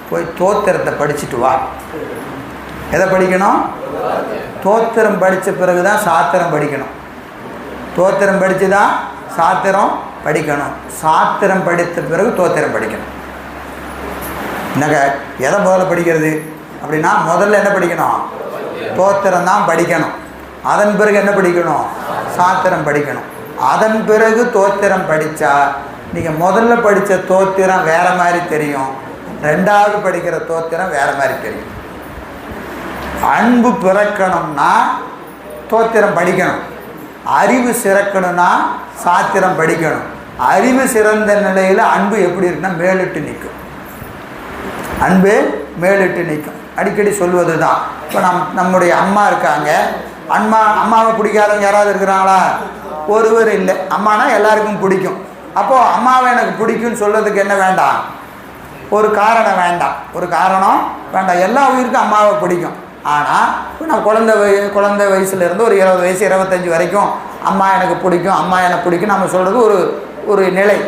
போய் தோத்திரத்தை படிச்சுட்டு வா. எதை படிக்கணும்? தோத்திரம் படித்த பிறகு தான் சாத்திரம் படிக்கணும். தோத்திரம் படித்து தான் சாத்திரம் படிக்கணும். சாத்திரம் படித்த பிறகு தோத்திரம் படிக்கணும். என்னங்க எதை முதல்ல படிக்கிறது அப்படின்னா, முதல்ல என்ன படிக்கணும்? தோத்திரம் தான் படிக்கணும். அதன் பிறகு என்ன படிக்கணும்? சாத்திரம் படிக்கணும். அதன் பிறகு தோத்திரம் படித்தா நீங்கள் முதல்ல படித்த தோத்திரம் வேறு மாதிரி தெரியும், ரெண்டாவது படிக்கிற தோத்திரம் வேறு மாதிரி தெரியும். அன்பு பிறக்கணும்னா தோத்திரம் படிக்கணும். அறிவு சிறக்கணும்னா சாத்திரம் படிக்கணும். அறிவு சிறந்த நிலையில் அன்பு எப்படி இருக்குன்னா மேலிட்டு நிற்கும். அன்பு மேலிட்டு நிற்கும். அடிக்கடி சொல்வது தான். இப்போ நம்முடைய அம்மா இருக்காங்க. அம்மாவை பிடிக்காதவங்க யாராவது இருக்கிறாங்களா? ஒருவர் இல்லை. அம்மானா எல்லாருக்கும் பிடிக்கும். அப்போது அம்மாவை எனக்கு பிடிக்கும்னு சொல்கிறதுக்கு என்ன வேண்டாம்? ஒரு காரணம் வேண்டாம். ஒரு காரணம் வேண்டாம். எல்லா உயிருக்கும் அம்மாவை பிடிக்கும். ஆனால் இப்போ நான் குழந்தை வயசுலேருந்து ஒரு 20 வயசு 25 வரைக்கும் அம்மா எனக்கு பிடிக்கும், அம்மா எனக்கு பிடிக்கும் நம்ம சொல்கிறது ஒரு நிலை.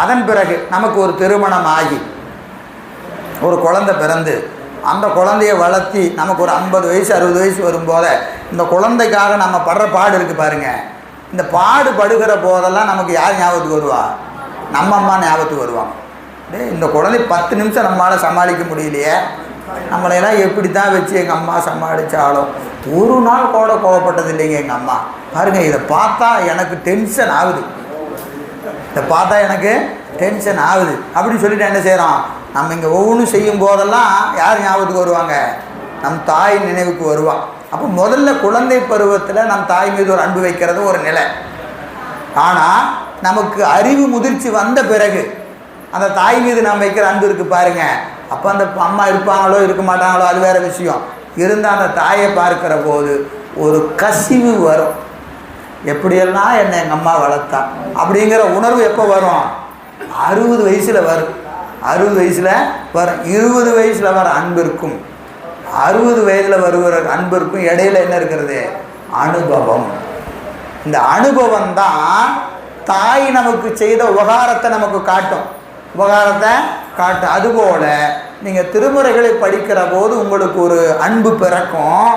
அதன் பிறகு நமக்கு ஒரு திருமணம் ஆகி ஒரு குழந்தை பிறந்து அந்த குழந்தைய வளர்த்தி நமக்கு ஒரு 50 வயசு 60 வயசு வரும்போது இந்த குழந்தைக்காக நம்ம படுற பாடு இருக்குது பாருங்கள். இந்த பாடு படுகிற போதெல்லாம் நமக்கு யார் ஞாபகத்துக்கு வருவா? நம்ம அம்மா ஞாபகத்துக்கு வருவாங்க. இந்த குழந்தை 10 நிமிஷம் நம்மளால் சமாளிக்க முடியலையே, நம்மளையெல்லாம் எப்படி தான் வச்சு எங்கள் அம்மா சமாளித்தாலும் ஒரு நாள் கூட கோவப்பட்டது இல்லைங்க எங்கள் அம்மா. பாருங்கள், இதை பார்த்தா எனக்கு டென்ஷன் ஆகுது, இதை பார்த்தா எனக்கு டென்ஷன் ஆகுது அப்படின்னு சொல்லிட்டு என்ன செய்கிறோம்? நம்ம இங்கே ஒவ்வொன்றும் செய்யும் போதெல்லாம் யார் ஞாபகத்துக்கு வருவாங்க? நம் தாய் நினைவுக்கு வருவான். அப்போ முதல்ல குழந்தை பருவத்தில் நம் தாய் மீது ஒரு அன்பு வைக்கிறது ஒரு நிலை. ஆனால் நமக்கு அறிவு முதிர்ச்சி வந்த பிறகு அந்த தாய் மீது நாம் வைக்கிற அன்பு இருக்குது பாருங்கள். அப்போ அந்த அம்மா இருப்பாங்களோ இருக்க மாட்டாங்களோ அது வேறு விஷயம். இருந்தால் அந்த தாயை பார்க்குற போது ஒரு கசிவு வரும். எப்படியெல்லாம் என்னை எங்கள் அம்மா வளர்த்தா அப்படிங்கிற உணர்வு எப்போ வரும்? 60 வயசில் வரும். 60 வயசில் வரும். 20 வயசில் வர அன்பு இருக்கும், 60 வயதில் வருகிற அன்பு இருக்கும். இடையில என்ன இருக்கிறது? அனுபவம். இந்த அனுபவம் தான் தாய் நமக்கு செய்த உபகாரத்தை நமக்கு காட்டும், உபகாரத்தை காட்டும். அதுபோல் நீங்கள் திருமுறைகளை படிக்கிற போது உங்களுக்கு ஒரு அன்பு பிறக்கும்.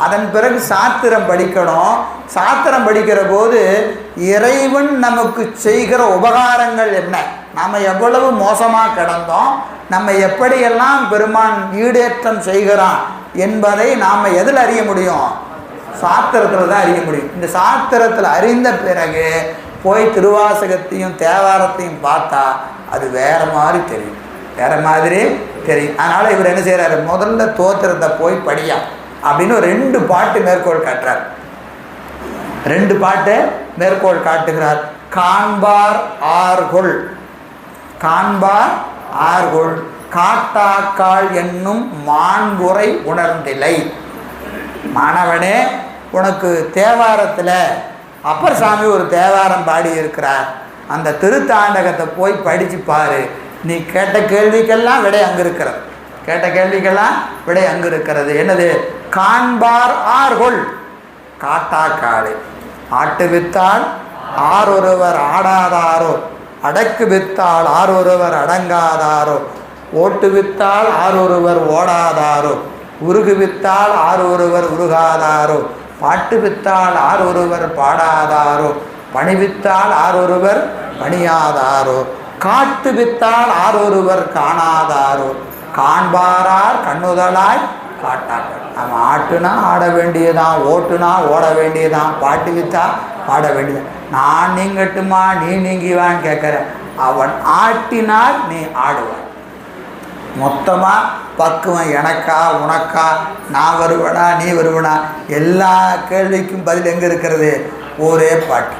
அதன் பிறகு சாத்திரம் படிக்கணும். சாத்திரம் படிக்கிற போது இறைவன் நமக்கு செய்கிற உபகாரங்கள் என்ன, நாம் எவ்வளவு மோசமாக கிடந்தோம், நம்ம எப்படியெல்லாம் பெருமான் ஈடேற்றம் செய்கிறான் என்பதை நாம் எதில் அறிய முடியும்? சாத்திரத்தில் தான் அறிய முடியும். இந்த சாத்திரத்தில் அறிந்த பிறகு போய் திருவாசகத்தையும் தேவாரத்தையும் பார்த்தா அது வேறு மாதிரி தெரியும், வேறு மாதிரி தெரியும். அதனால் இவர் என்ன செய்கிறாரு? முதல்ல தோத்திரத்தை போய் படியா அப்படின்னு ஒரு 2 பாட்டு மேற்கோள் காட்டுறார். 2 பாட்டு மேற்கோள் காட்டுகிறார். காண்பார் ஆர்கொள், காண்பார் ஆர்கொள் காட்டாக்கால் என்னும் மாண்புரை உணர்ந்திலை. மாணவனே, உனக்கு தேவாரத்தில் அப்பர் சாமி ஒரு தேவாரம் பாடி இருக்கிறார். அந்த திருத்தாண்டகத்தை போய் படித்து பாரு. நீ கேட்ட கேள்விக்கெல்லாம் விடை அங்கே இருக்கிறது, கேட்ட கேள்விக்கெல்லாம் விடை அங்கே இருக்கிறது. என்னது? காண்பார் ஆர்கொள் காட்டாக்காடு ஆட்டு வித்தால் ஆரொருவர் ஆடாதாரோ, அடக்கு வித்தால் ஆரொருவர் அடங்காதாரோ, ஓட்டு வித்தால் ஆரொருவர் ஓடாதாரோ, உருகு வித்தால் ஆரொருவர் உருகாதாரோ, பாட்டு வித்தால் ஆரொருவர் பாடாதாரோ, பணிவித்தால் ஆரொருவர் பணியாதாரோ, காட்டு வித்தால் ஆரொருவர் காணாதாரோ, காண்பாரார் கண்ணுதலாய் காட்டார்கள். அவன் ஆட்டுனா ஆட வேண்டியதான், ஓட்டுனா ஓட வேண்டியதான், பாட்டு வித்தா பாட வேண்டியதான். நான் நீங்கட்டுமா நீ நீங்கிவான்னு கேட்குற. அவன் ஆட்டினால் நீ ஆடுவான். மொத்தமாக பக்குவம் எனக்கா உனக்கா, நான் வருவனா நீ வருவனா, எல்லா கேள்விக்கும் பதில் எங்கே இருக்கிறது? ஒரே பாட்டு.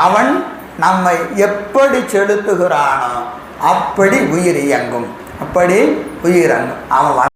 அவன் நம்மை எப்படி செலுத்துகிறானோ அப்படி உயிர் இயங்கும், அப்படி உயிர் அங்கும். அவன்